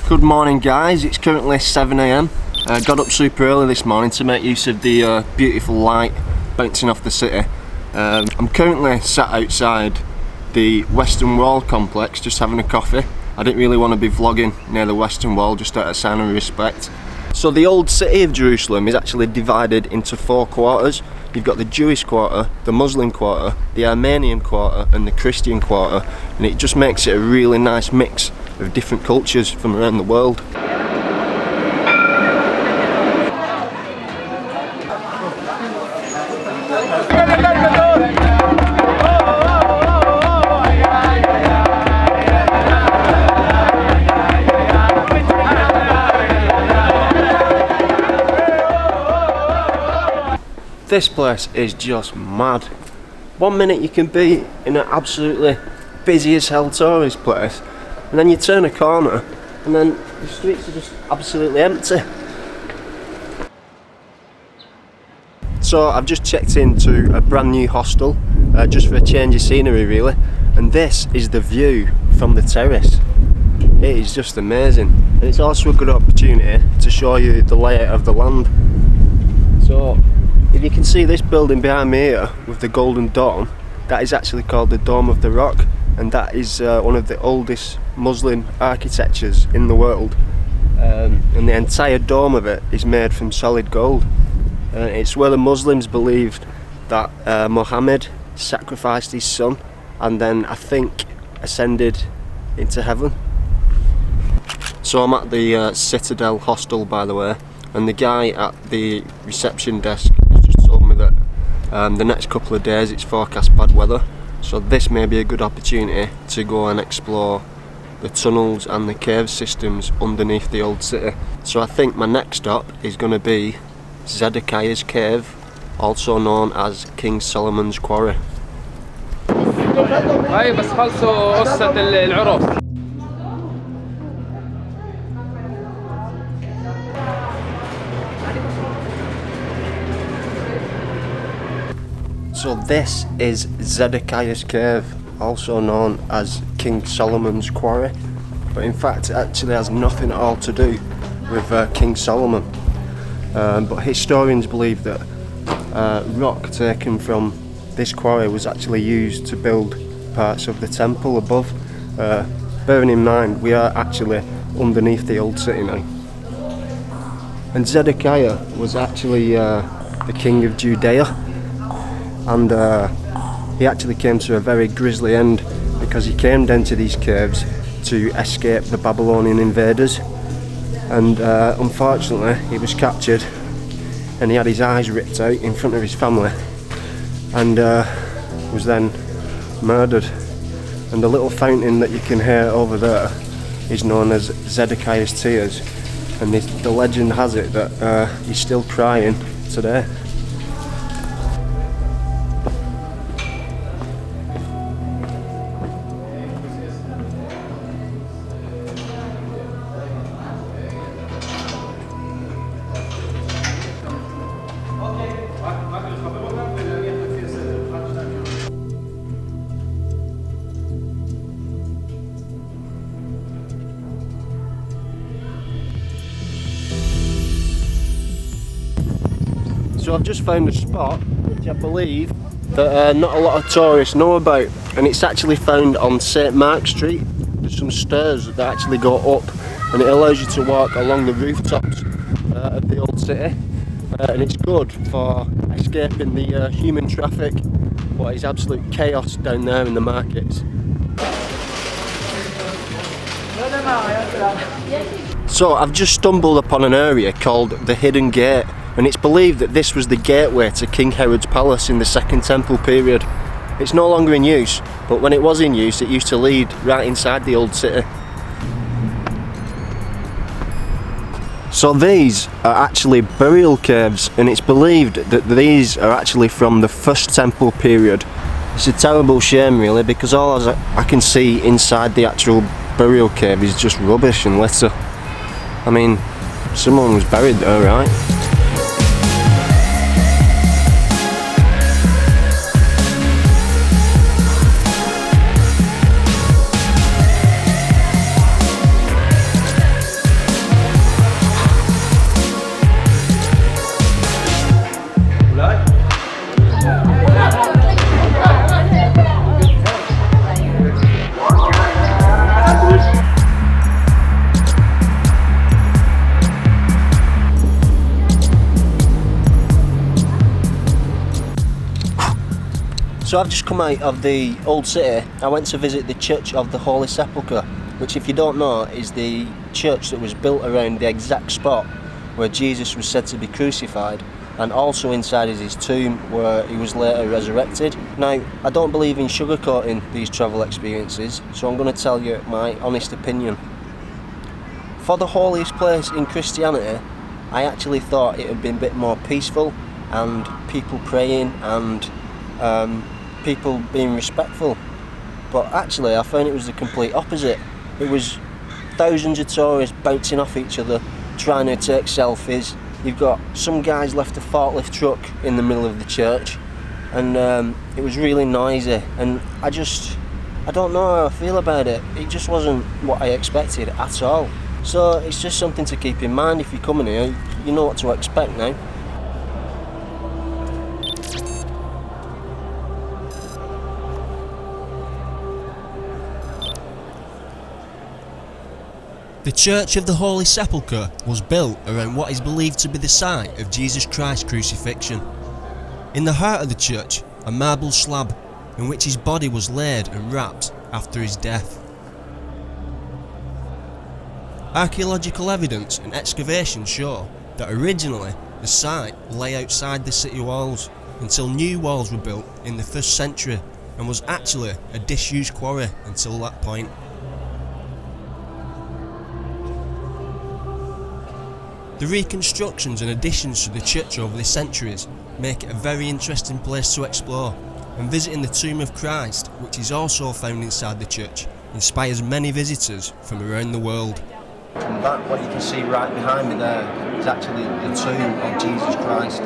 Good morning guys, it's currently 7 AM. Got up super early this morning to make use of the beautiful light bouncing off the city. I'm currently sat outside the Western Wall complex just having a coffee. I didn't really want to be vlogging near the Western Wall, just out of sign of respect. So the old city of Jerusalem is actually divided into 4 quarters. You've got the Jewish quarter, the Muslim quarter, the Armenian quarter and the Christian quarter, and it just makes it a really nice mix of different cultures from around the world. This place is just mad. One minute you can be in an absolutely busy as hell tourist place, and then you turn a corner and then the streets are just absolutely empty. So I've just checked into a brand new hostel, just for a change of scenery really, and this is the view from the terrace. It is just amazing, and it's also a good opportunity to show you the layout of the land. So if you can see this building behind me here with the golden dome, that is actually called the Dome of the Rock, and that is one of the oldest Muslim architectures in the world, and the entire dome of it is made from solid gold. It's where the Muslims believed that Muhammad sacrificed his son and then I think ascended into heaven. So I'm at the Citadel Hostel, by the way, and the guy at the reception desk has just told me that the next couple of days it's forecast bad weather, so this may be a good opportunity to go and explore the tunnels and the cave systems underneath the old city. So I think my next stop is going to be Zedekiahs Cave, also known as King Solomon's Quarry. So this is Zedekiahs Cave, also known as King Solomon's Quarry, but in fact it actually has nothing at all to do with King Solomon. But historians believe that rock taken from this quarry was actually used to build parts of the temple above. Bearing in mind we are actually underneath the old city now. And Zedekiah was actually the king of Judea, and he actually came to a very grisly end because he came down to these caves to escape the Babylonian invaders, and unfortunately he was captured and he had his eyes ripped out in front of his family and was then murdered. And the little fountain that you can hear over there is known as Zedekiah's tears, and the legend has it that he's still crying today. So I've just found a spot which I believe that not a lot of tourists know about, and it's actually found on St Mark Street. There's some stairs that actually go up, and it allows you to walk along the rooftops of the old city, and it's good for escaping the human traffic, what is absolute chaos down there in the markets. So I've just stumbled upon an area called the Hidden Gate, and it's believed that this was the gateway to King Herod's palace in the Second Temple period. It's no longer in use, but when it was in use it used to lead right inside the old city. So these are actually burial caves, and it's believed that these are actually from the First Temple period. It's a terrible shame really, because all I can see inside the actual burial cave is just rubbish and litter. I mean, someone was buried there, right? So I've just come out of the old city. I went to visit the Church of the Holy Sepulchre, which, if you don't know, is the church that was built around the exact spot where Jesus was said to be crucified, and also inside is his tomb where he was later resurrected. Now, I don't believe in sugarcoating these travel experiences, so I'm going to tell you my honest opinion. For the holiest place in Christianity, I actually thought it had been a bit more peaceful, and people praying and people being respectful, but actually I found it was the complete opposite. It was thousands of tourists bouncing off each other, trying to take selfies. You've got some guys left a forklift truck in the middle of the church, and it was really noisy, and I don't know how I feel about it. It just wasn't what I expected at all. So it's just something to keep in mind if you're coming here. You know what to expect now. The Church of the Holy Sepulchre was built around what is believed to be the site of Jesus Christ's crucifixion. In the heart of the church, a marble slab in which his body was laid and wrapped after his death. Archaeological evidence and excavations show that originally the site lay outside the city walls until new walls were built in the 1st century, and was actually a disused quarry until that point. The reconstructions and additions to the church over the centuries make it a very interesting place to explore, and visiting the tomb of Christ, which is also found inside the church, inspires many visitors from around the world. And that, what you can see right behind me there, is actually the tomb of Jesus Christ.